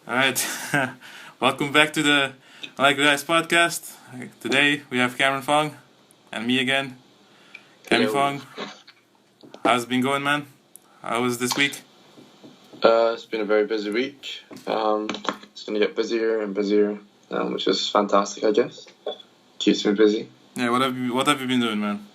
All right, welcome back to the Like Guys podcast. Today we have Cameron Fong and me again. Cameron Hello. Fong, how's it been going, man? How was this week? It's been a very busy week. It's going to get busier and busier, which is fantastic, I guess. Keeps me busy. Yeah, what have you been doing, man?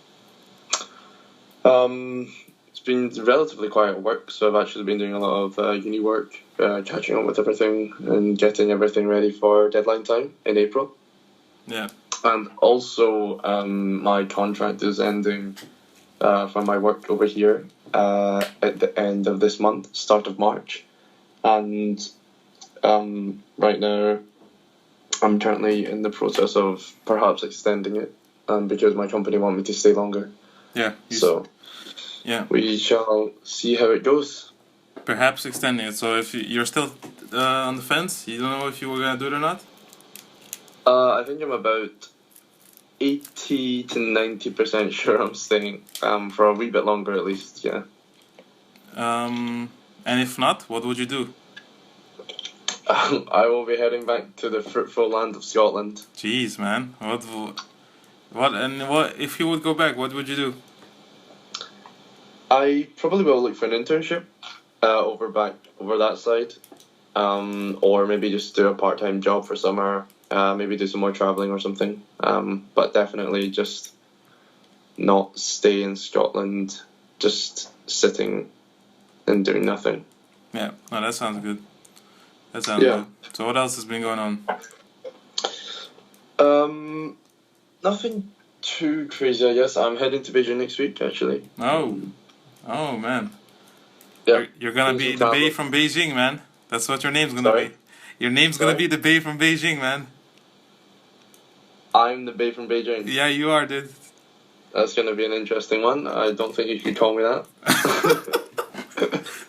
It's been relatively quiet work, so I've actually been doing a lot of uni work, catching up with everything and getting everything ready for deadline time in April. Yeah. And also, my contract is ending for my work over here at the end of this month, start of March. And right now, I'm currently in the process of perhaps extending it because my company want me to stay longer. Yeah. So yeah. we shall see how it goes. Perhaps extending it. So if you're still on the fence, you don't know if you were gonna do it or not. I think I'm about 80 to 90% sure I'm staying for a wee bit longer at least. Yeah. And if not, what would you do? I will be heading back to the fruitful land of Scotland. Jeez, man. What if you would go back? What would you do? I probably will look for an internship over that side, or maybe just do a part-time job for summer. Maybe do some more traveling or something. But definitely just not stay in Scotland, just sitting and doing nothing. Yeah, no, that sounds good. Good. So what else has been going on? Nothing too crazy, I guess. I'm heading to Beijing next week, actually. Oh man. Yeah. You're gonna be the Bay from Beijing, man. That's what your name's gonna Sorry? be. Your name's gonna be the Bay from Beijing, man. I'm the Bay from Beijing. Yeah, you are, dude. That's gonna be an interesting one. I don't think you should call me that.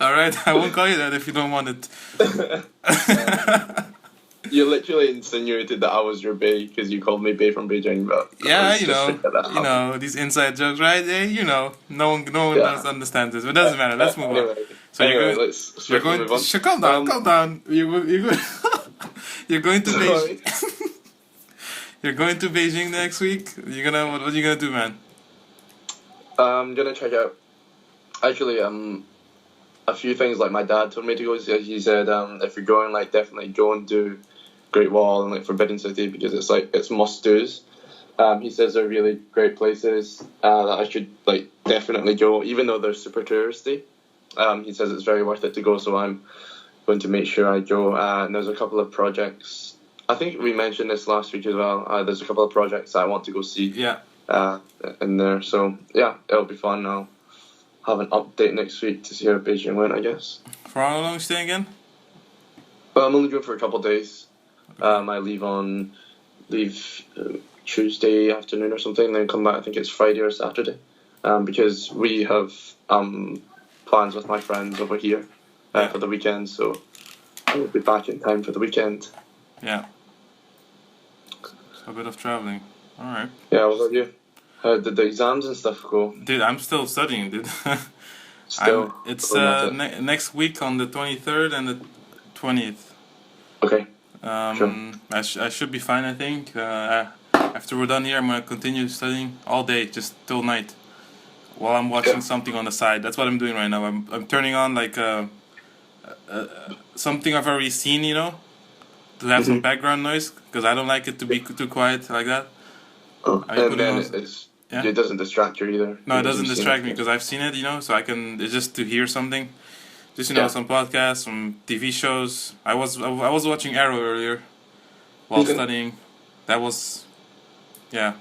Alright, I won't call you that if you don't want it. You literally insinuated that I was your Bay because you called me Bay from Beijing, but Yeah, you know, these inside jokes, right? No one understands this, but it doesn't matter. Let's move on. So you're going. Calm down, calm down. You're going to Beijing. You're going to Beijing next week. What are you gonna do, man? I'm gonna check out. Actually, a few things like my dad told me to go. He said, if you're going, like definitely go and do Great Wall and like Forbidden City because it's must-dos. He says they're really great places that I should like definitely go, even though they're super touristy. He says it's very worth it to go, so I'm going to make sure I go. And there's a couple of projects. I think we mentioned this last week as well. There's a couple of projects I want to go see. Yeah. In there, so yeah, it'll be fun. I'll have an update next week to see how Beijing went, I guess. For how long are you staying again? Well, I'm only going for a couple of days. I leave Tuesday afternoon or something, and then come back. I think it's Friday or Saturday, because we have plans with my friends over here for the weekend. So I will be back in time for the weekend. Yeah. A bit of traveling. All right. Yeah, what about you? How did the exams and stuff go? Dude, I'm still studying, dude. Still. It's next week on the 23rd and the 20th. Okay. Sure. I should be fine, I think. After we're done here, I'm gonna continue studying all day, just till night, while I'm watching something on the side. That's what I'm doing right now. I'm turning on like something I've already seen, to have some background noise, because I don't like it to be too quiet like that. And then it doesn't distract you either. No, it doesn't distract me because I've seen it, so I can. It's just to hear something. Just some podcasts, some TV shows. I was watching Arrow earlier while studying. That was, yeah.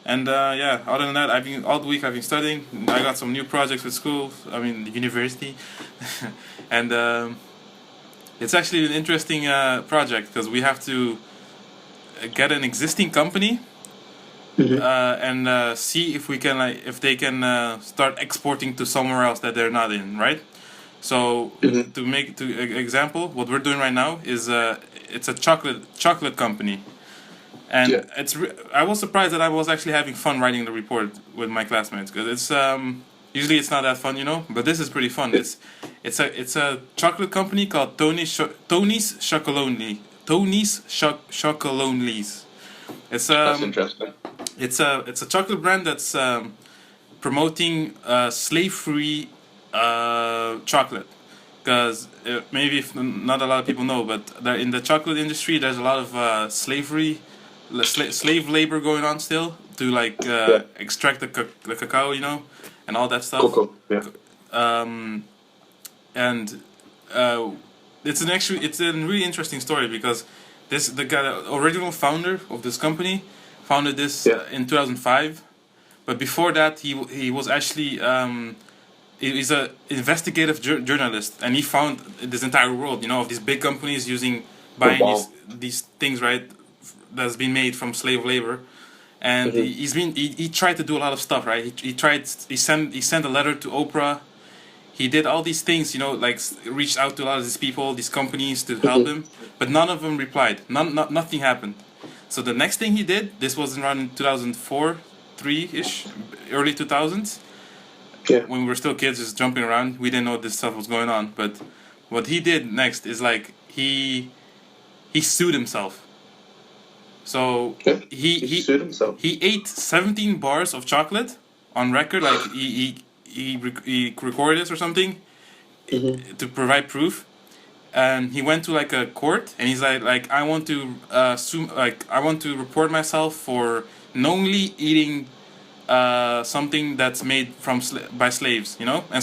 And other than that, all the week I've been studying. I got some new projects with school. I mean, the university, and it's actually an interesting project because we have to get an existing company. And see if we can if they can start exporting to somewhere else that they're not in, right? So example, what we're doing right now is it's a chocolate company, and I was surprised that I was actually having fun writing the report with my classmates because it's Usually it's not that fun, but this is pretty fun. It's a chocolate company called Tony's Chocolonely. Tony's Chocolonely's. It's That's interesting. it's a chocolate brand that's promoting slave-free chocolate. Because maybe if not a lot of people know, but in the chocolate industry, there's a lot of slave labor going on still to like Yeah. extract the cacao, and all that stuff. Cocoa. Yeah. Um, and it's a really interesting story because the guy, the original founder of this company, founded this Yeah. in 2005. But before that, he was actually he's a investigative journalist, and he found this entire world, of these big companies buying wow. these things, right, that's been made from slave labor. And he tried to do a lot of stuff, right? He sent a letter to Oprah. He did all these things, like reached out to a lot of these people, these companies to help him, but none of them replied. Nothing happened. So the next thing he did, this was around 2004, 3-ish, early 2000s, Yeah. when we were still kids, just jumping around. We didn't know this stuff was going on. But what he did next is like he sued himself. So Okay. he He sued himself. he ate 17 bars of chocolate on record, like he recorded this or something to provide proof. And he went to like a court, and he's like I want to I want to report myself for knowingly eating something that's made by slaves, and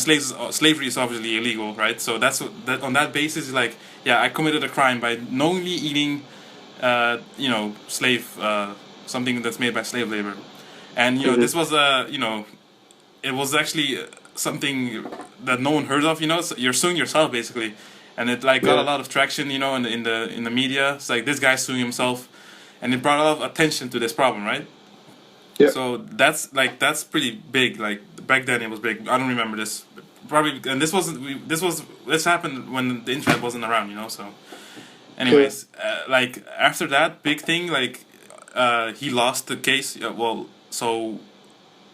slavery is obviously illegal, right? So that on that basis, like, yeah, I committed a crime by knowingly eating, slave something that's made by slave labor, and this was it was actually something that no one heard of, So you're suing yourself basically, and it like got a lot of traction, in the media. It's like this guy suing himself, and it brought a lot of attention to this problem, right? Yeah. So that's pretty big. Like back then, it was big. I don't remember this. Probably, and this happened when the internet wasn't around, So, anyways, like after that big thing, like he lost the case. Well, so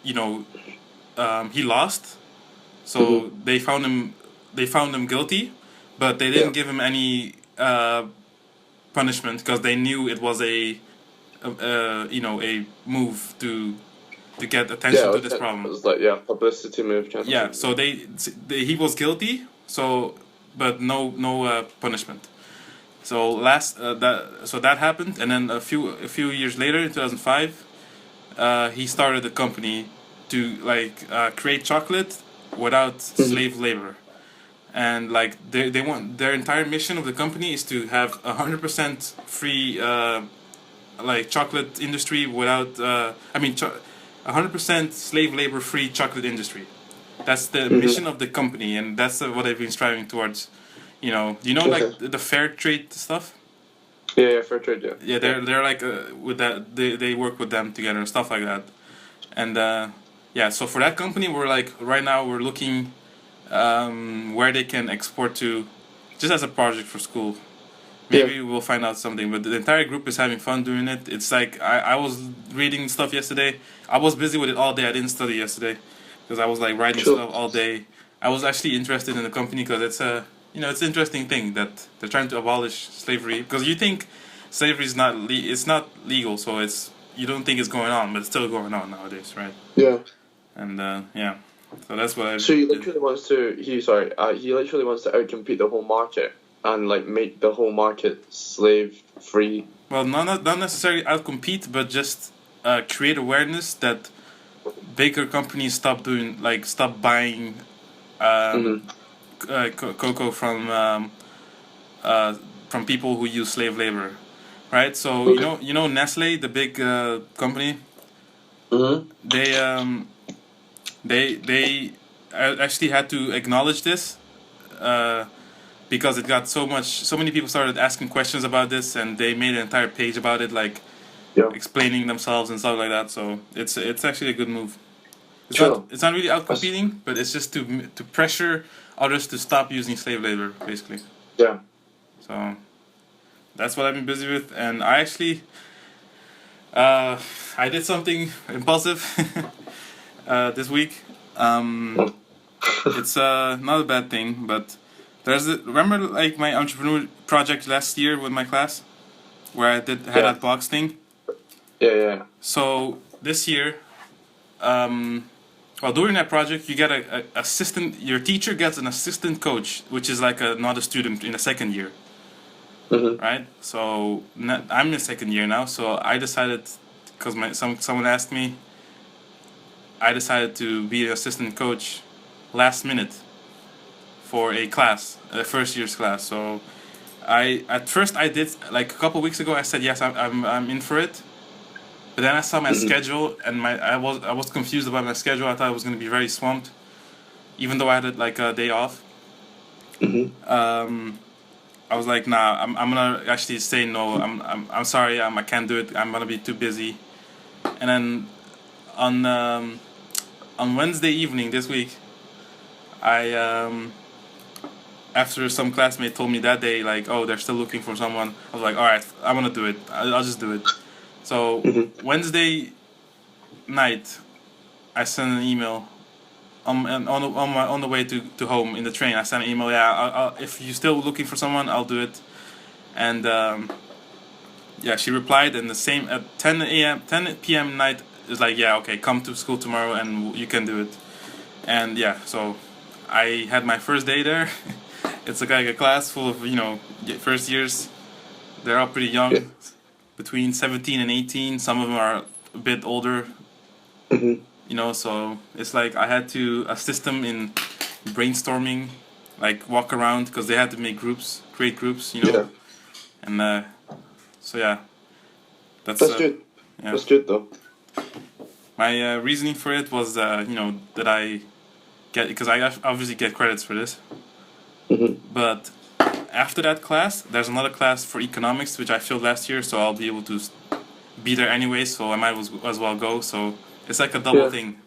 he lost. So they found him guilty, but they didn't give him any punishment because they knew it was a move to get attention to this problem. It was like publicity move. Kind of Yeah, thing. so he was guilty, so but no punishment. So that happened, and then a few years later, in 2005, he started a company to create chocolate without slave labor. And like they want, their entire mission of the company is to have 100% free chocolate industry without 100% slave labor free chocolate industry. That's the mission of the company, and that's what they've been striving towards. Like the fair trade stuff. Yeah, fair trade. Yeah. Yeah, they're like with that, they work with them together and stuff like that. And so for that company, we're like right now we're looking where they can export to, just as a project for school. Maybe we'll find out something, but the entire group is having fun doing it. It's like I was reading stuff yesterday. I was busy with it all day. I didn't study yesterday because I was like writing stuff all day. I was actually interested in the company because it's it's an interesting thing that they're trying to abolish slavery. Because you think slavery is it's not legal, so you don't think it's going on, but it's still going on nowadays, right? Yeah. And so that's what I. So he literally wants to. He literally wants to outcompete the whole market and like make the whole market slave free. Well, not necessarily outcompete, but just create awareness that bigger companies stop buying cocoa from people who use slave labor, right? So you know Nestle, the big company. They actually had to acknowledge this because it got so many people started asking questions about this, and they made an entire page about it, explaining themselves and stuff like that. So it's actually a good move. It's not really out competing, but it's just to pressure others to stop using slave labor, basically. Yeah. So that's what I've been busy with, and I actually I did something impulsive this week. It's not a bad thing, but remember like my entrepreneur project last year with my class, where I had Yeah. that box thing. Yeah. So this year, well, during that project, you get a assistant. Your teacher gets an assistant coach, which is like not a student in the second year, right? So I'm in the second year now. So I decided, because someone asked me, I decided to be an assistant coach last minute for a class, a first year's class. So at first I did, like a couple weeks ago, I said yes, I'm in for it. But then I saw my schedule, and I was confused about my schedule. I thought I was going to be very swamped, even though I had like a day off. I was like, nah, I'm gonna actually say no. I'm sorry, I can't do it. I'm gonna be too busy. And then on Wednesday evening this week, after some classmate told me that day, like, oh, they're still looking for someone. I was like, all right, I'm gonna do it. I'll just do it. So Wednesday night, I sent an email on the way to home in the train. I sent an email. Yeah, I'll, if you're still looking for someone, I'll do it. And yeah, she replied, and the same at 10 p.m. night is like, yeah, okay, come to school tomorrow and you can do it. And yeah, so I had my first day there. It's like a class full of first years. They're all pretty young, between 17 and 18. Some of them are a bit older. So it's like I had to assist them in brainstorming, like walk around, because they had to create groups, And so yeah, that's good. Yeah. That's good though. My reasoning for it was, that I get, because I obviously get credits for this. But after that class, there's another class for economics, which I filled last year, so I'll be able to be there anyway, so I might as well go. So it's like a double thing.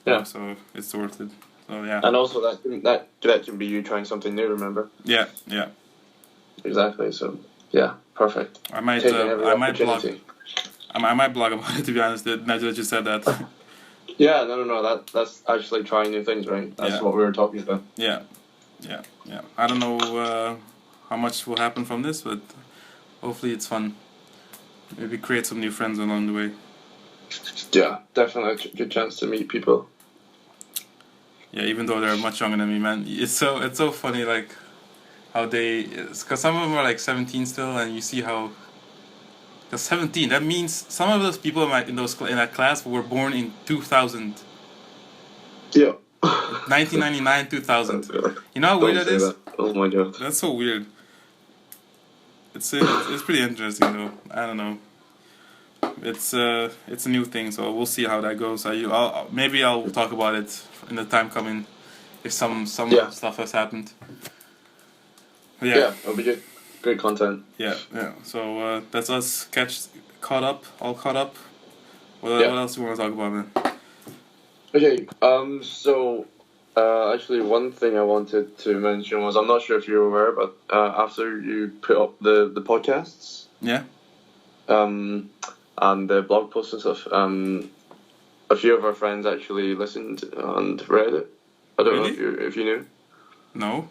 Yeah. So it's worth it. So yeah. And also that can be you trying something new, remember? Yeah. Exactly. So yeah, perfect. I might blog. I might blog about it, to be honest. Now that you said that. Yeah, no. That's actually trying new things, right? That's what we were talking about. Yeah. I don't know how much will happen from this, but hopefully it's fun. Maybe create some new friends along the way. Yeah, definitely a good chance to meet people. Yeah, even though they're much younger than me, man. It's so funny, like how because some of them are like 17 still, and you see how. Because 17, that means some of those people in that class were born in 2000. Yeah. 1999, 2000. You know how weird that is? That. Oh my god. That's so weird. It's pretty interesting though. I don't know. It's a new thing, so we'll see how that goes. Maybe I'll talk about it in the time coming, if some stuff has happened. Yeah, it'll be good. Great content. Yeah. So that's us all caught up. What else do you want to talk about, man? Okay. So actually, one thing I wanted to mention was, I'm not sure if you're aware, but after you put up the podcasts. Yeah. And the blog posts and stuff. A few of our friends actually listened and read it. I don't know if you knew. No.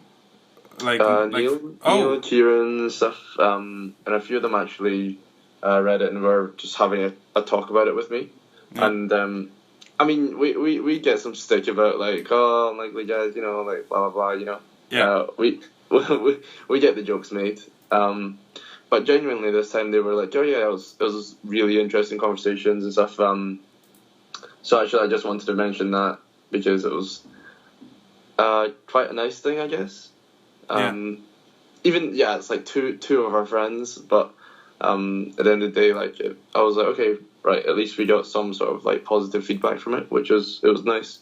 Neil, Kieran, stuff. And a few of them actually read it and were just having a talk about it with me. Yeah. And I mean, we get some stick about like, oh, unlikely guys, like blah blah blah, Yeah. We get the jokes made. But genuinely, this time they were like, oh yeah, it was really interesting conversations and stuff. So actually, I just wanted to mention that because it was quite a nice thing, I guess. It's like two of our friends, but at the end of the day, like I was like, okay, right, at least we got some sort of like positive feedback from it, it was nice.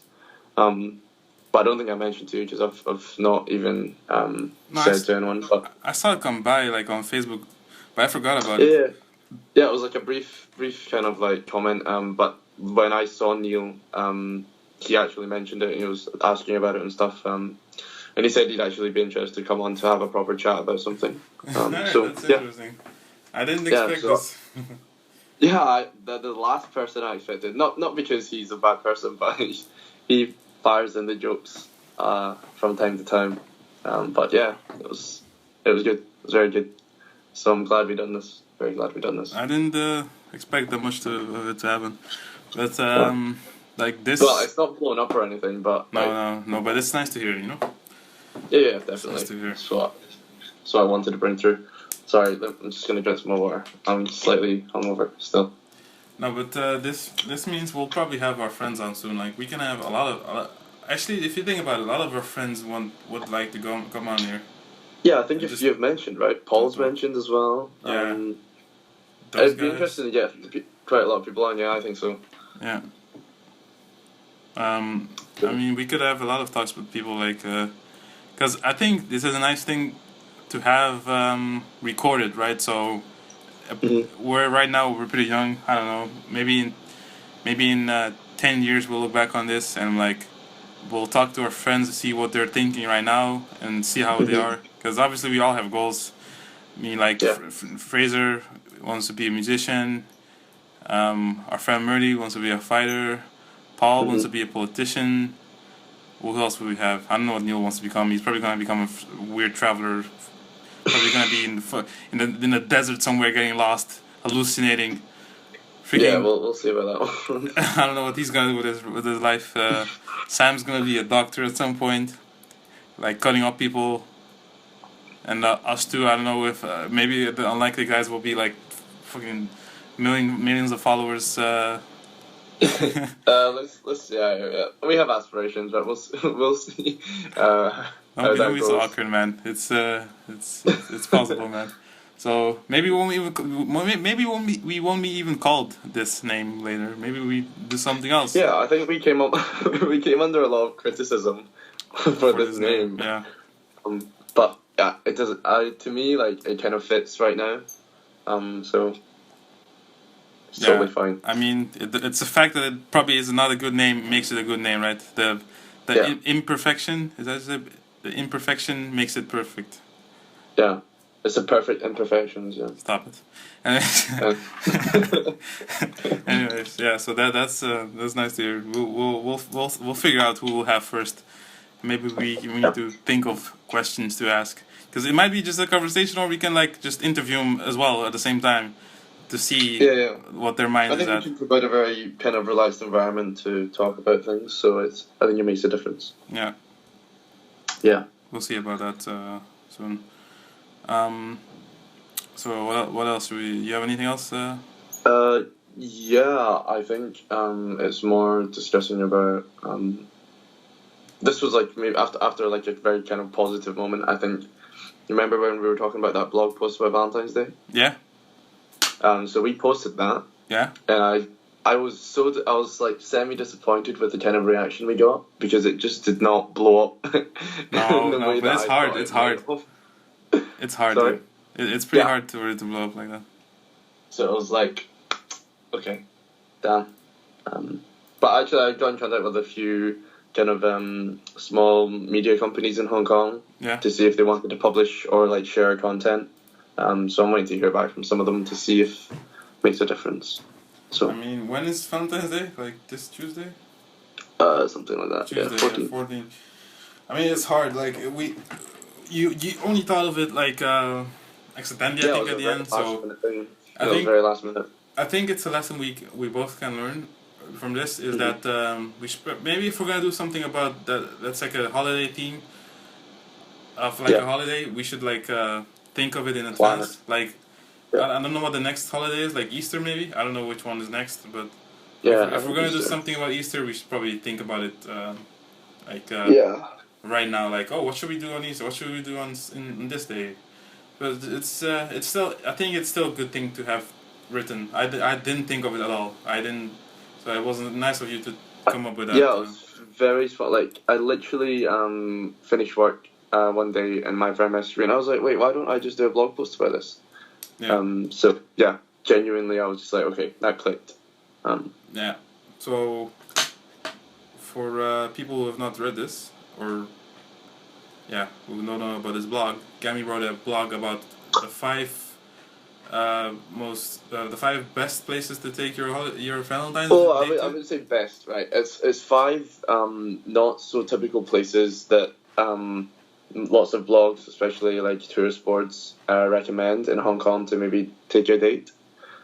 But I don't think I mentioned to you because I've not even said to anyone. But I saw it come by like on Facebook, but I forgot about it. Yeah, it was like a brief kind of like comment. But when I saw Neil, he actually mentioned it and he was asking about it and stuff. And he said he'd actually be interested to come on to have a proper chat about something. That's interesting. I didn't expect this. Yeah, the last person I expected, not because he's a bad person, but he fires in the jokes from time to time. But yeah, it was good. It was very good. So I'm glad we done this. Very glad we done this. I didn't expect that much of it to happen, but like this. Well, it's not blown up or anything, but no. But it's nice to hear, you know. Yeah, definitely. Nice to hear. So I wanted to bring through. Sorry, I'm just gonna drink some more water. I'm slightly hungover still. No, but this means we'll probably have our friends on soon. Like we can have a lot of. Actually, if you think about it, a lot of our friends would like to come on here. Yeah, I think you've mentioned, right? Paul's mentioned as well. Yeah. It'd be interesting to get quite a lot of people on. Yeah, I think so. Yeah. I mean, we could have a lot of talks with people, like, because I think this is a nice thing to have recorded, right? So we're pretty young. I don't know. Maybe in 10 years we'll look back on this and like we'll talk to our friends to see what they're thinking right now and see how they are. Because obviously we all have goals. I mean, like Fraser wants to be a musician. Our friend Murdy wants to be a fighter. Paul wants to be a politician. Who else would we have? I don't know what Neil wants to become. He's probably going to become a weird traveler. Probably going to be in the desert somewhere, getting lost, hallucinating. Yeah, we'll see about that one. I don't know what he's going to do with his life. Sam's going to be a doctor at some point, like cutting up people. And us too. I don't know if maybe the unlikely guys will be like fucking millions of followers. Let's yeah. We have aspirations, but we'll see. Don't be so awkward, man. It's possible, man. So maybe we won't be even called this name later. Maybe we do something else. Yeah, I think we came under a lot of criticism for this name. Yeah. But yeah, it doesn't. To me, like it kind of fits right now. So. It's totally fine. I mean, it's the fact that it probably is not a good name makes it a good name, right? The imperfection, is that the imperfection makes it perfect. Yeah, it's a perfect imperfections. Yeah. Stop it. Anyways, yeah. So that's nice to hear. We'll figure out who we'll have first. Maybe we need to think of questions to ask, because it might be just a conversation, or we can like just interview them as well at the same time. To see what their mind is at. I think we can provide a very kind of relaxed environment to talk about things, so I think it makes a difference. Yeah. Yeah. We'll see about that soon. So what else? You have anything else? Yeah, I think it's more discussing about this was like maybe after like a very kind of positive moment. I think you remember when we were talking about that blog post about Valentine's Day? Yeah. So we posted that. Yeah. And I was like semi disappointed with the kind of reaction we got because it just did not blow up. No, but it's hard. It's hard. It's hard. Sorry? It's pretty hard for it to blow up like that. So it was like, okay, damn. But actually, I got in contact with a few kind of small media companies in Hong Kong to see if they wanted to publish or like share content. So I'm waiting to hear back from some of them to see if it makes a difference. So I mean, when is Valentine's Day? Like this Tuesday? Something like that. Tuesday, yeah, 14. I mean, it's hard. Like you only thought of it like accidentally. I think at the end. So I think very last minute. I think it's a lesson we both can learn from this is that we should maybe if we're gonna do something about that's like a holiday theme of like a holiday, we should like. Think of it in advance. Like, I don't know what the next holiday is. Like Easter, maybe. I don't know which one is next. But if we're gonna do something about Easter, we should probably think about it. Right now, like, oh, what should we do on Easter? What should we do on this day? But it's still. I think it's still a good thing to have written. I didn't think of it at all. I didn't. So it wasn't nice of you to come up with that. Yeah, it was very smart. Like I literally finished work. One day and my friend messaged me and I was like, wait, why don't I just do a blog post about this? So yeah, genuinely I was just like, okay, that clicked. Yeah. So for people who have not read this or who don't know about this blog, Gami wrote a blog about the 5 the 5 best places to take your Valentine's Oh, Day I to? would say best, right? It's five not so typical places that lots of blogs, especially like tourist boards, recommend in Hong Kong to maybe take your date.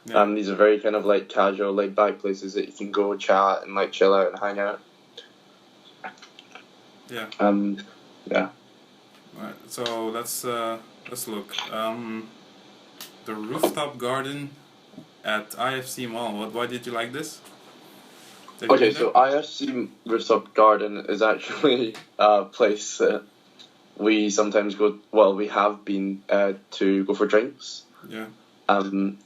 Yeah, These are very kind of like casual, laid back places that you can go chat and like chill out and hang out. yeah. Yeah. Right. So let's look. The rooftop garden at IFC Mall. Why did you like this? Have you Okay, been there? so IFC Rooftop Garden is actually a place that we sometimes go. Well, we have been to go for drinks. Yeah.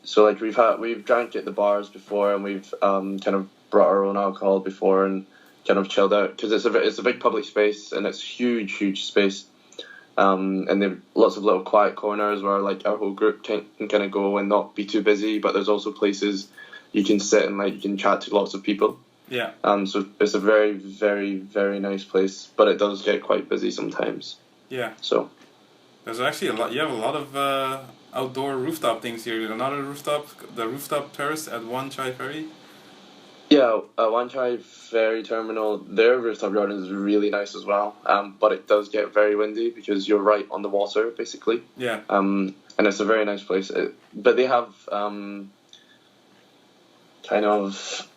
So like we've drank at the bars before, and we've kind of brought our own alcohol before and kind of chilled out because it's a big public space and it's huge space. And there are lots of little quiet corners where like our whole group can kind of go and not be too busy. But there's also places you can sit and like you can chat to lots of people. Yeah. So it's a very nice place, but it does get quite busy sometimes. Yeah. So There's actually a lot. You have a lot of outdoor rooftop things here. Another rooftop, the rooftop terrace at Wan Chai Ferry. yeah, Wan Chai Ferry Terminal, their rooftop garden is really nice as well. But it does get very windy because you're right on the water basically. Yeah. And it's a very nice place. But they have kind of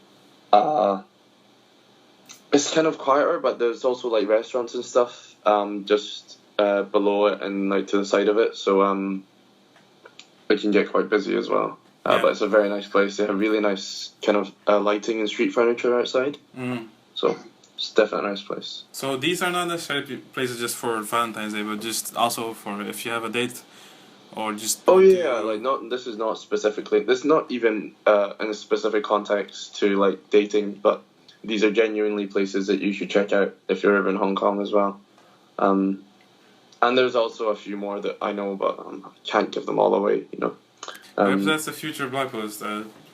it's kind of quieter, but there's also like restaurants and stuff just below it and like to the side of it, so it can get quite busy as well. Yeah. But it's a very nice place. They have really nice kind of lighting and street furniture outside, so it's definitely a nice place. So these are not necessarily places just for Valentine's Day, but just also for if you have a date or just. Oh want to- yeah, like not. This is not specifically. This is not even in a specific context to like dating, but these are genuinely places that you should check out if you're ever in Hong Kong as well. And there's also a few more that I know, but I can't give them all away. You know. Perhaps that's a future blog post.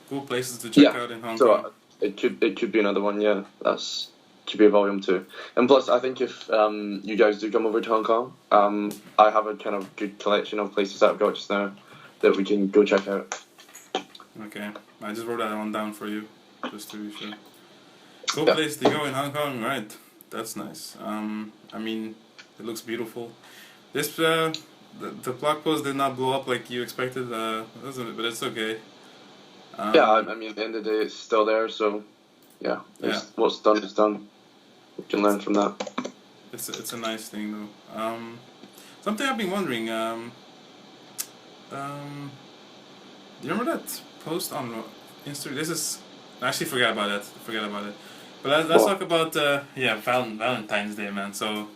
Cool places to check out in Hong Kong. So it could be another one. Yeah, that's could be a volume 2. And plus, I think if you guys do come over to Hong Kong, I have a kind of good collection of places that I've got just now that we can go check out. Okay, I just wrote that one down for you, just to be sure. Cool Yeah. place to go in Hong Kong, right? That's nice. I mean, it looks beautiful. This the blog post did not blow up like you expected, doesn't it? But it's okay. Yeah, I mean, at the end of the day, it's still there, so yeah, what's done is done. We can learn from that. It's a nice thing though. Something I've been wondering. Do you remember that post on Instagram? This is I actually forgot about that. But let's What? talk about Valentine's Day, man. So,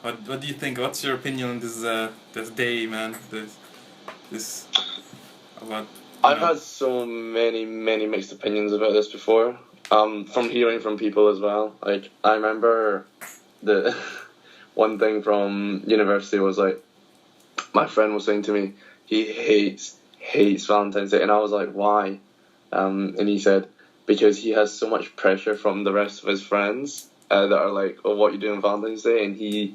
what do you think? What's your opinion on this day, man? This about. I've had so many mixed opinions about this before. From hearing from people as well. Like I remember the one thing from university was like my friend was saying to me he hates Valentine's Day, and I was like, why? And he said because he has so much pressure from the rest of his friends that are like, oh, what you doing on Valentine's Day, and he's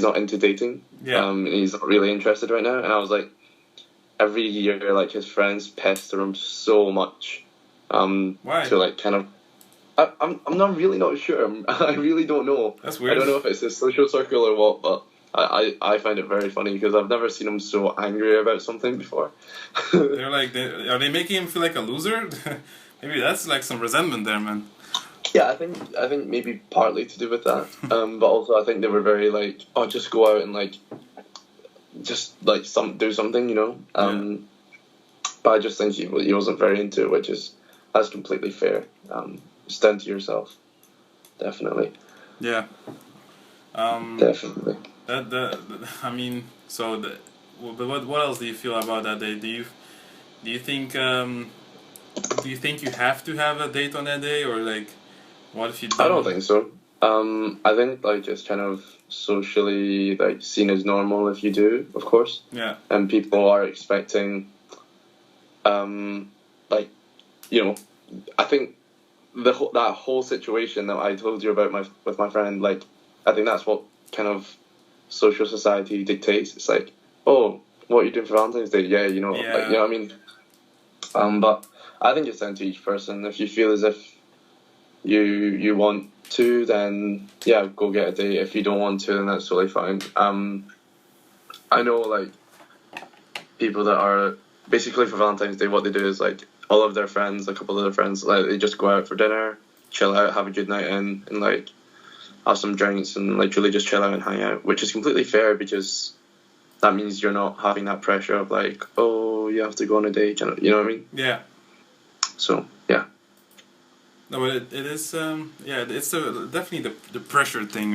not into dating. Yeah. And he's not really interested right now. And I was like, every year, like his friends pester him so much. Why? To like kind of. I'm not sure. I really don't know. That's weird. I don't know if it's a social circle or what, but I find it very funny because I've never seen him so angry about something before. They're like, are they making him feel like a loser? Maybe that's like some resentment there, man. Yeah, I think maybe partly to do with that, but also I think they were very like, oh, just go out and like, just like do something, you know. But I just think he wasn't very into it, that's completely fair. Stand to yourself, definitely. Yeah. Definitely. I mean, so but what else do you feel about that day? Do you think you have to have a date on that day, or like what if you don't? I don't think so. I think like it's kind of socially like seen as normal if you do, of course. Yeah. And people are expecting, like, you know, I think that whole situation that I told you about with my friend, like, I think that's what kind of social society dictates. It's like oh, what are you doing for Valentine's Day? Yeah, Yeah. like, you know what I mean? But I think it's down to each person. If you feel as if you want to, then yeah, go get a date. If you don't want to, then that's totally fine. I know like people that are basically for Valentine's Day, what they do is like all of their friends, a couple of their friends, like they just go out for dinner, chill out, have a good night in, and like have some drinks and like really just chill out and hang out, which is completely fair because that means you're not having that pressure of like, oh, you have to go on a date, you know what I mean? Yeah. So yeah. No, but it is yeah, it's definitely the pressure thing.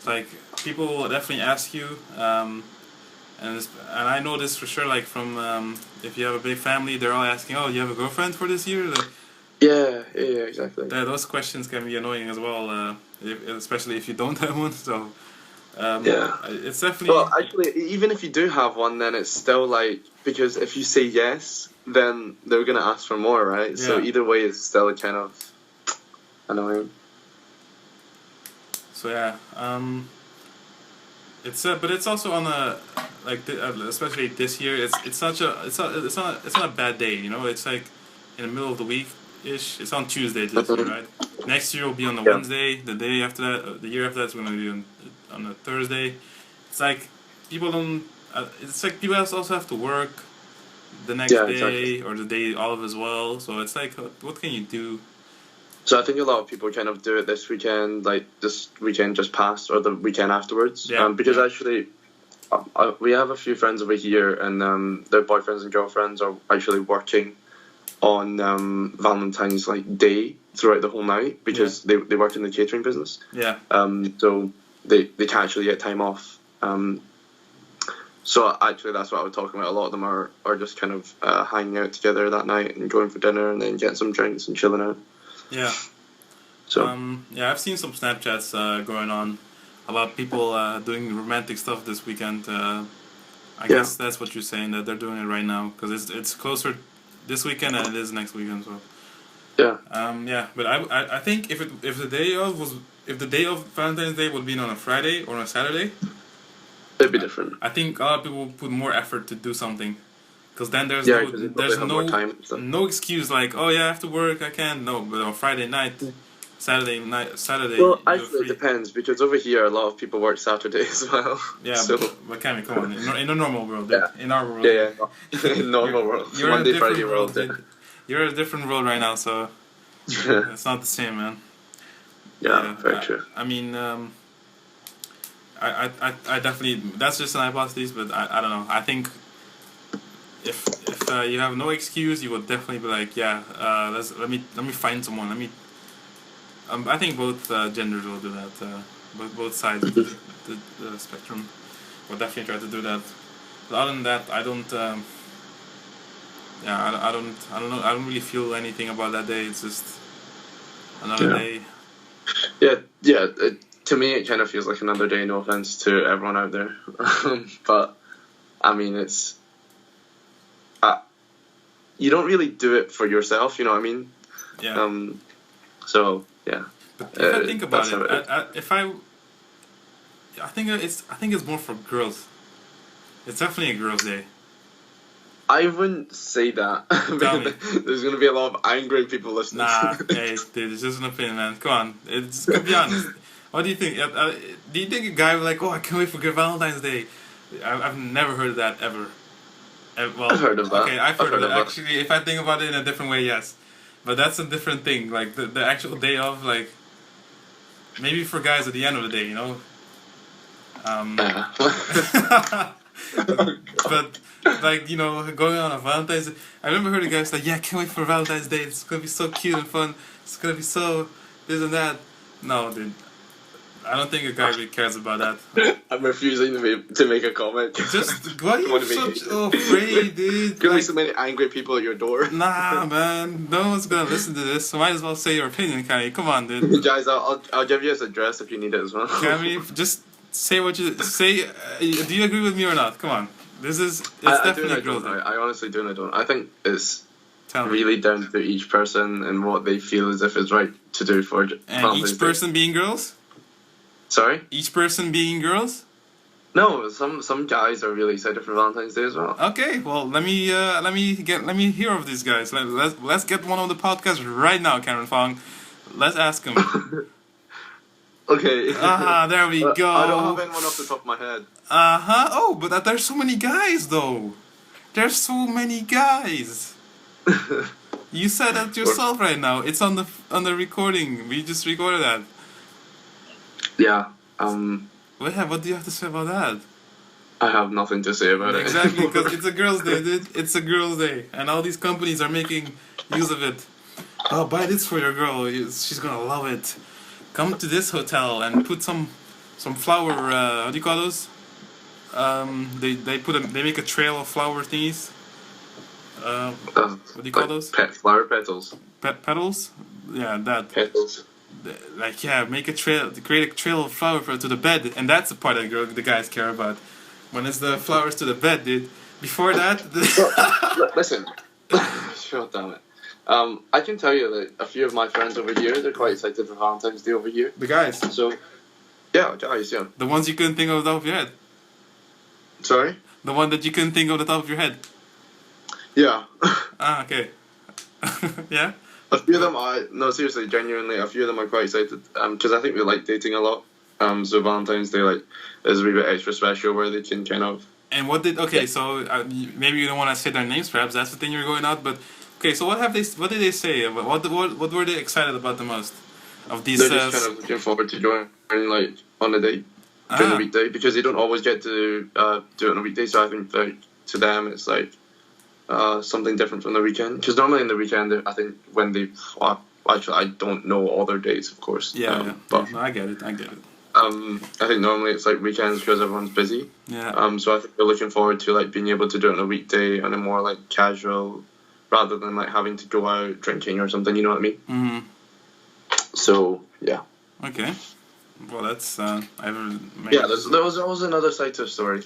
Like people will definitely ask you, and I know this for sure. Like from if you have a big family, they're all asking, "Oh, you have a girlfriend for this year?" Like, Yeah, exactly. those questions can be annoying as well, especially if you don't have one. So Yeah. it's definitely Well, actually, even if you do have one, then it's still like because if you say yes, then they're gonna ask for more, right? So Yeah. either way, it's still kind of annoying. so yeah. It's but it's also on a like especially this year. It's not a bad day. You know, it's like in the middle of the week ish. It's on Tuesday this year, right? Next year will be on the Yeah. Wednesday. The day after that, the year after that's going to be on a Thursday. It's like people don't. It's like people also have to work the next Yeah, day exactly. or the day off as well. So it's like, what can you do? So I think a lot of people kind of do it this weekend, like this weekend just passed or the weekend afterwards. Yeah, Because yeah. actually, we have a few friends over here, and their boyfriends and girlfriends are actually working on Valentine's Day throughout the whole night because they work in the catering business. Yeah, So they can't actually get time off. So actually, that's what I was talking about. A lot of them are just kind of hanging out together that night and going for dinner and then getting some drinks and chilling out. yeah. So Yeah, I've seen some Snapchats going on about people doing romantic stuff this weekend. I guess that's what you're saying, that they're doing it right now because it's closer this weekend than it is next weekend. So yeah, yeah, but I think if the day of Valentine's Day would be on a Friday or on a Saturday, it'd be different. I think a lot of people would put more effort to do something. Because then there's Yeah, 'cause they there's have more time and stuff. no excuse like, oh yeah, I have to work, I can't. No, but on Friday night, Saturday, Well, you're actually, it free. depends because over here a lot of people work Saturday as well. Yeah, So but can we come on? In a normal world, dude. Yeah. In our world, yeah. In normal world, You're in a Monday, different Friday world. dude. You're in a different world right now, so Yeah, it's not the same, man. very true. I mean, I definitely that's just an hypothesis, but I don't know. I think if you have no excuse, you would definitely be like, yeah, let me find someone. I think both genders will do that. Both sides of the spectrum will definitely try to do that. But other than that, I don't. Yeah, I don't know. I don't really feel anything about that day. It's just another day. Yeah. To me, it kind of feels like another day. No offense to everyone out there, but I mean, it's you don't really do it for yourself. You know what I mean? Yeah. So yeah. But if I think about that's how it, I think it's more for girls. It's definitely a girls' day. I wouldn't say that. Tell me. There's gonna be a lot of angry people listening. Nah, hey, dude, it's just an opinion, man. Come on, it's to be honest. What do you think? Do you think a guy would like, oh, I can't wait for good Valentine's Day? I've never heard of that ever. Well, I've heard of that. Okay, I've heard of of it. that. Actually, if I think about it in a different way, yes. But that's a different thing. Like the actual day of, like maybe for guys at the end of the day, you know. But like, you know, going on a Valentine's Day, I remember hearing guys like, yeah, I can't wait for Valentine's Day. It's gonna be so cute and fun. It's gonna be so this and that. No, dude. I don't think a guy really cares about that. I'm refusing to make a comment. Just why are you Wanna be- so afraid, dude? Gonna be Like, so many angry people at your door. nah, man. No one's gonna listen to this. So might as well say your opinion, Cammy. Come on, dude. Guys, I'll give you his address if you need it as well. Cammy, just say what you say. Do you agree with me or not? Come on. It's I do definitely and I a girl's don't. day. I honestly do and I don't. I think it's Tell me. really down to each person and what they feel as if is right to do for And Valentine's each Day. person being girls? Sorry? Each person being girls? No, some guys are really excited for Valentine's Day as well. Okay, well let me hear of these guys. Let's get one on the podcast right now, Cameron Fong. Let's ask him. Okay. There we go. I don't have anyone off the top of my head. Oh, but there's so many guys though. There's so many guys. You said that yourself right now. It's on the recording. We just recorded that. Yeah. What do you have to say about that? I have nothing to say about it. Exactly, because it's a girls' day, dude. It's a girls' day, and all these companies are making use of it. Oh, buy this for your girl. She's gonna love it. Come to this hotel and put some flower. What do you call those? They make a trail of flower thingies. What do you call those? Flower petals. Petals? Yeah, that. Petals. Like, yeah, make a trail, create a trail of flower to the bed, and that's the part that the guys care about. When it's the flowers to the bed, dude. Before that, listen, shut damn it. I can tell you that a few of my friends over here, they're quite excited for Valentine's Day over here. The guys. So, yeah, guys, yeah. The ones you couldn't think of the top of your head. Sorry? The one that you couldn't think of the top of your head. Yeah. Okay. Yeah. A few of them no, seriously, genuinely, a few of them are quite excited, because I think we like dating a lot, so Valentine's Day, like, is a wee bit extra special where they can kind of... And what so, maybe you don't want to say their names, perhaps, that's the thing you're going out, but, okay, so what did they say, what were they excited about the most, of these... They're just kind of looking forward to going, like, on a date, during the weekday, because they don't always get to do it on a weekday, so I think, like, to them, it's like, something different from the weekend. Because normally in the weekend, I think when they... Actually, I don't know all their dates, of course. Yeah. But, no, I get it. I think normally it's like weekends because everyone's busy. Yeah. So I think they're looking forward to like being able to do it on a weekday on a more like casual, rather than like having to go out drinking or something. You know what I mean? Mm-hmm. So yeah. Okay. Well, that's Yeah, there was another side to the story.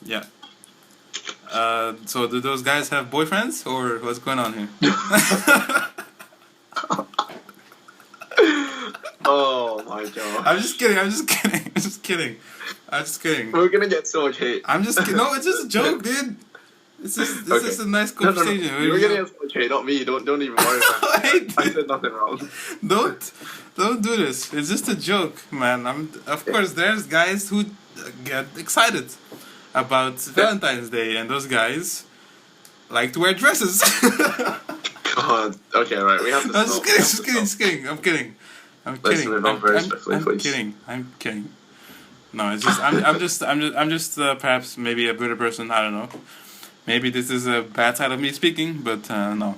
Yeah. So do those guys have boyfriends, or what's going on here? Oh my god! I'm just kidding. We're gonna get so much hate. I'm just kidding. No, it's just a joke, dude. This is a nice No. conversation. You're gonna get so much hate, not me. Don't even worry about it. I said nothing wrong. Don't do this. It's just a joke, man. Of course there's guys who get excited about Valentine's Day, and those guys like to wear dresses. God. Okay, right. We have to. I'm just kidding. I'm kidding. Let's move on very swiftly, please. I'm kidding. No, it's just I'm just perhaps maybe a better person. I don't know. Maybe this is a bad side of me speaking, but no.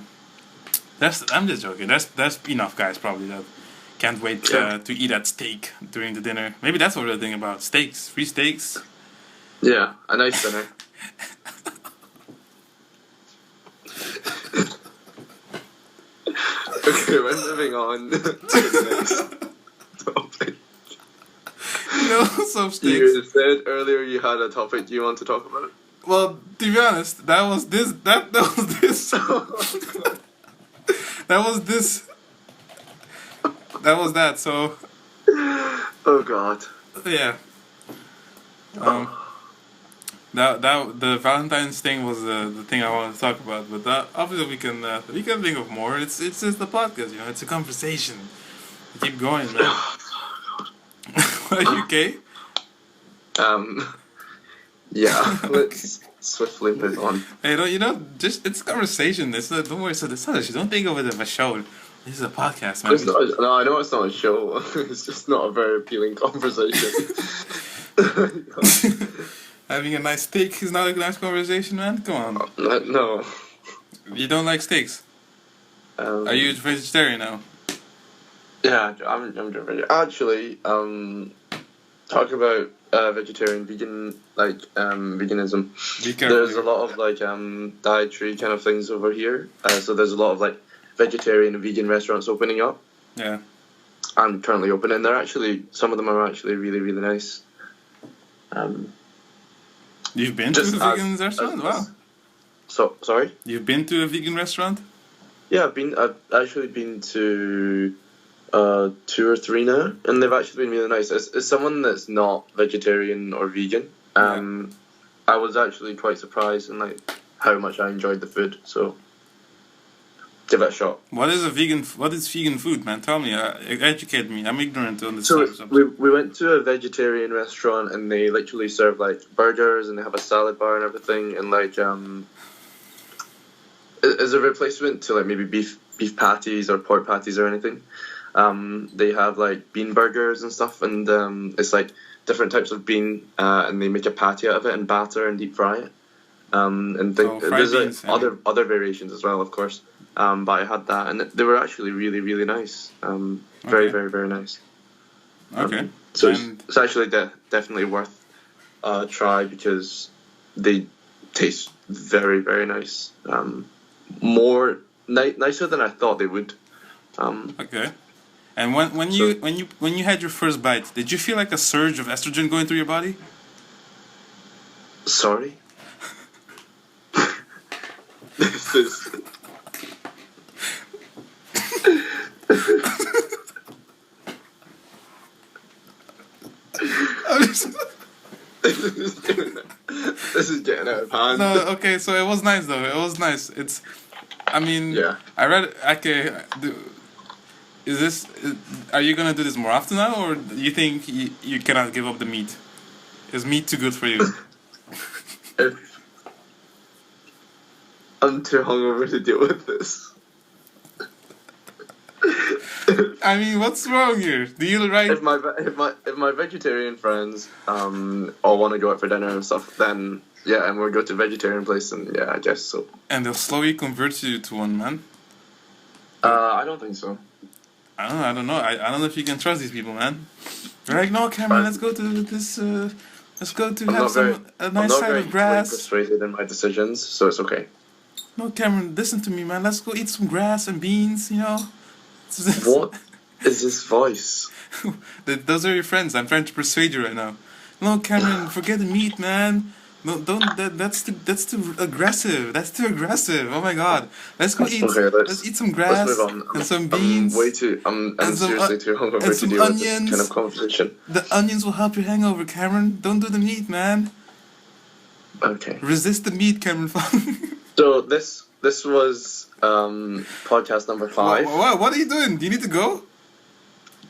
I'm just joking. There's enough guys probably that can't wait to eat that steak during the dinner. Maybe that's what we're thinking about. Steaks, free steaks. Yeah, a nice dinner. Okay, we're moving on to the next topic. No, some steaks. You said earlier you had a topic you want to talk about. Well, to be honest, that was this. That was that. So. Oh God. Yeah. The Valentine's thing was the thing I wanted to talk about, but obviously we can think of more. It's just the podcast, you know. It's a conversation. Keep going, man. Are you okay? Yeah. Let's swiftly move on. Hey, just it's a conversation. It's don't worry. So don't think of it as a show. This is a podcast, man. No, I know it's not a show. It's just not a very appealing conversation. Having a nice steak is not a nice conversation, man. Come on. No. You don't like steaks? Are you a vegetarian now? Yeah, I'm vegetarian. Actually, talk about vegetarian, vegan, like veganism. There's a lot of like dietary kind of things over here. So there's a lot of like vegetarian and vegan restaurants opening up. Yeah. And currently open, and some of them are actually really, really nice. You've been to a vegan restaurant? Wow. So sorry? You've been to a vegan restaurant? Yeah, I've actually been to 2 or 3 now, and they've actually been really nice. As someone that's not vegetarian or vegan, I was actually quite surprised in like how much I enjoyed the food. So give it a shot. What is vegan food, man? Tell me, educate me. I'm ignorant on this So subject. we went to a vegetarian restaurant, and they literally serve like burgers, and they have a salad bar and everything, and like as a replacement to like maybe beef patties or pork patties or anything. They have like bean burgers and stuff, and it's like different types of bean, and they make a patty out of it and batter and deep fry it. There's beans, other variations as well, of course. But I had that, and they were actually really, really nice. Very, very, very nice. Okay. So it's actually definitely worth a try because they taste very, very nice. More nicer than I thought they would. Okay. And when you had your first bite, did you feel like a surge of estrogen going through your body? Sorry. This is. This is getting out of hand. No, okay, so it was nice though. It was nice. I mean, Yeah. I read. Okay, are you gonna do this more often now, or do you think you cannot give up the meat? Is meat too good for you? I'm too hungover to deal with this. I mean, what's wrong here? Do you right? If my vegetarian friends all want to go out for dinner and stuff, then yeah, and we'll go to a vegetarian place, and yeah, I guess so. And they'll slowly convert you to one, man. I don't think so. I don't know. I don't know if you can trust these people, man. They're like, no, Cameron, let's go to this. Let's go to have a nice side of grass. I'm not very persuaded in my decisions, so it's okay. No, Cameron, listen to me, man. Let's go eat some grass and beans, you know? What is this voice? Those are your friends. I'm trying to persuade you right now. No, Cameron, forget the meat, man. No, don't. That's too aggressive. That's too aggressive. Oh my God. Let's go eat. Okay, let's eat some grass let's move on. and some beans. I'm seriously too hungover to deal with this kind of conversation. The onions will help your hangover, Cameron. Don't do the meat, man. Okay. Resist the meat, Cameron. So this was podcast number 5. What are you doing? Do you need to go?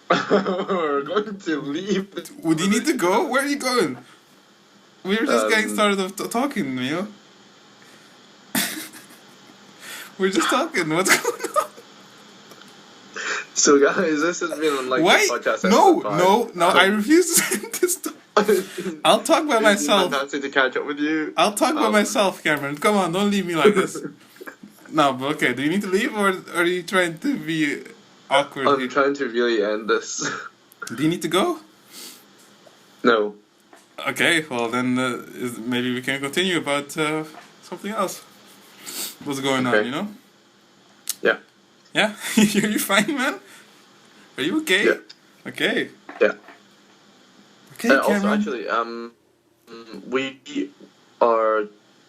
We're going to leave. Do you need to go? Where are you going? We were just getting started talking, you know? We're just talking. What's going on? So guys, this has been like Why? podcast. No, I refuse to end this. I'll talk by myself. Fantastic to catch up with you. I'll talk by myself, Cameron. Come on, don't leave me like this. No, but okay. Do you need to leave, or are you trying to be awkward? I'm trying to really end this. Do you need to go? No. Okay, well then maybe we can continue about something else. What's going on, you know? Yeah. Yeah? Are you fine, man? Are you okay? Yeah. Okay. Yeah. Okay, also, actually, we are,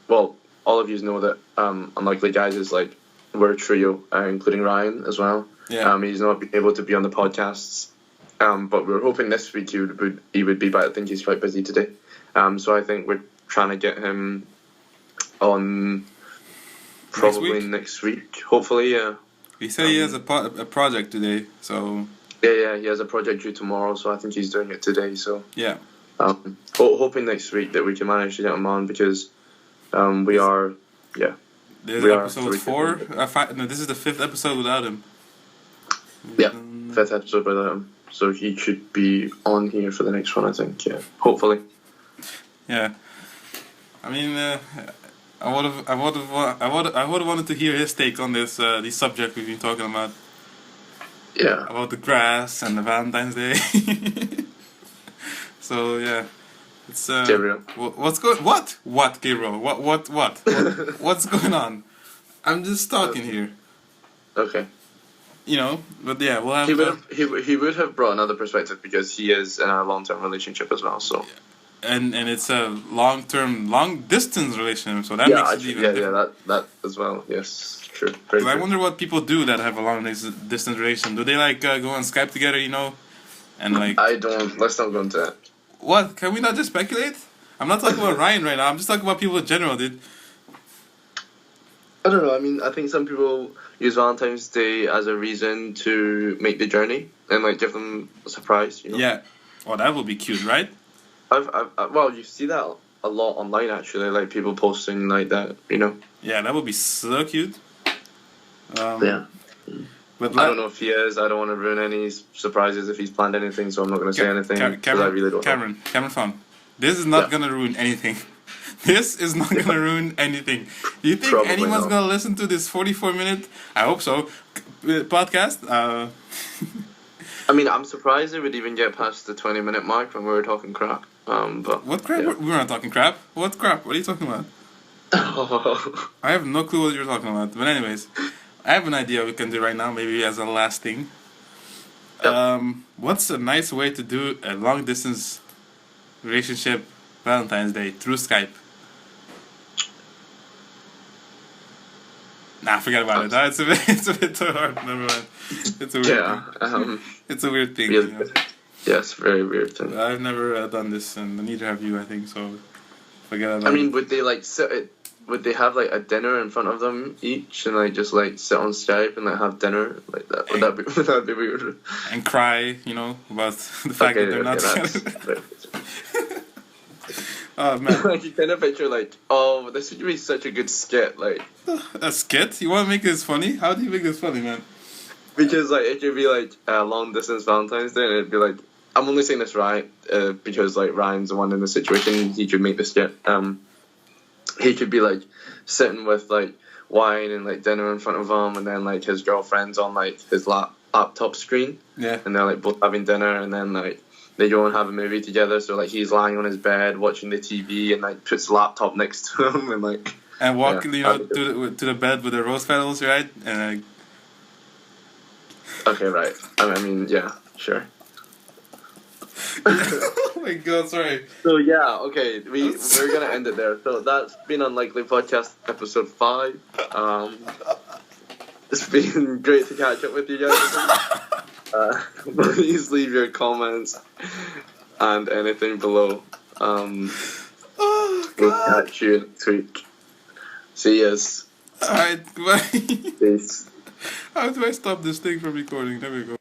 well, all of you know that Unlikely Guys is like, we're a trio, including Ryan as well. Yeah. He's not been able to be on the podcasts, but we're hoping this week he would be, but I think he's quite busy today. So I think we're trying to get him on probably next week, hopefully, yeah. He said he has a project today, so... Yeah, he has a project due tomorrow, so I think he's doing it today, so... Yeah. Hoping next week that we can manage to get him on, because we are, yeah. This is episode 4? 5, no, this is the 5th episode without him. Yeah, 5th episode without him. So he should be on here for the next one, I think, yeah. Hopefully. Yeah. I mean, I would have wanted to hear his take on this subject we've been talking about. Yeah. About the grass and the Valentine's Day. So yeah, it's Gabriel. What's going? What, Gabriel? What's going on? I'm just talking here. Okay. You know, but yeah, we'll have. He would have brought another perspective because he is in a long-term relationship as well. So. and it's a long distance relationship, so that Yeah, makes it actually, even yeah, different. that as well. Yes, true. Very So I true. wonder what people do that have a long distance relation. Do they like go on Skype together, and like I don't. Let's not go into it. what? Can we not just speculate? I'm not talking about Ryan right now. I'm just talking about people in general, dude. I don't know. I mean, I think some people use Valentine's Day as a reason to make the journey and like give them a surprise. Yeah. Oh, that would be cute, right? Well, you see that a lot online actually, like people posting like that. Yeah, that would be so cute. Yeah. But I don't know if he is. I don't want to ruin any surprises if he's planned anything, so I'm not going to say anything because I really don't know. Cameron Fong, this is not Yeah. gonna ruin anything. This is not gonna ruin anything. Do you think Probably anyone's not. gonna listen to this 44-minute? I hope so. Podcast. I mean, I'm surprised it would even get past the 20-minute mark when we were talking crap. But What crap? yeah. We're not talking crap. What crap? What are you talking about? I have no clue what you're talking about. But anyways, I have an idea we can do right now, maybe as a last thing. Yep. What's a nice way to do a long distance relationship Valentine's Day through Skype? Nah, forget about it. It's a bit too hard. Never mind. It's a weird Yeah. thing. It's a weird thing. Weird. Yes, very weird thing. I've never done this, and neither have you, I think. So forget about it. I mean, would they like would they have like a dinner in front of them each and like just like sit on Skype and like have dinner like that? Would that be weird? and cry, about the fact that they're not together. Oh man, Like you kind of picture like, oh, this would be such a good skit, like a skit? You want to make this funny? How do you make this funny, man? because like it could be like a long distance Valentine's Day and it'd be like, I'm only saying this right because like Ryan's the one in the situation. He could make the skit. He could be like sitting with like wine and like dinner in front of him, and then like his girlfriend's on like his laptop screen, Yeah. and they're like both having dinner, and then like they go and have a movie together. So like he's lying on his bed watching the TV and like puts the laptop next to him and like. And walk, Yeah. to the bed with the rose petals, right? And Okay, right. I mean, yeah, sure. oh my god, sorry. So yeah, okay, we're gonna end it there. So that's been Unlikely Podcast episode 5. It's been great to catch up with you guys. Please leave your comments and anything below. Oh We'll god. catch you next week. See yous. Alright, bye. Peace. How do I stop this thing from recording? There we go.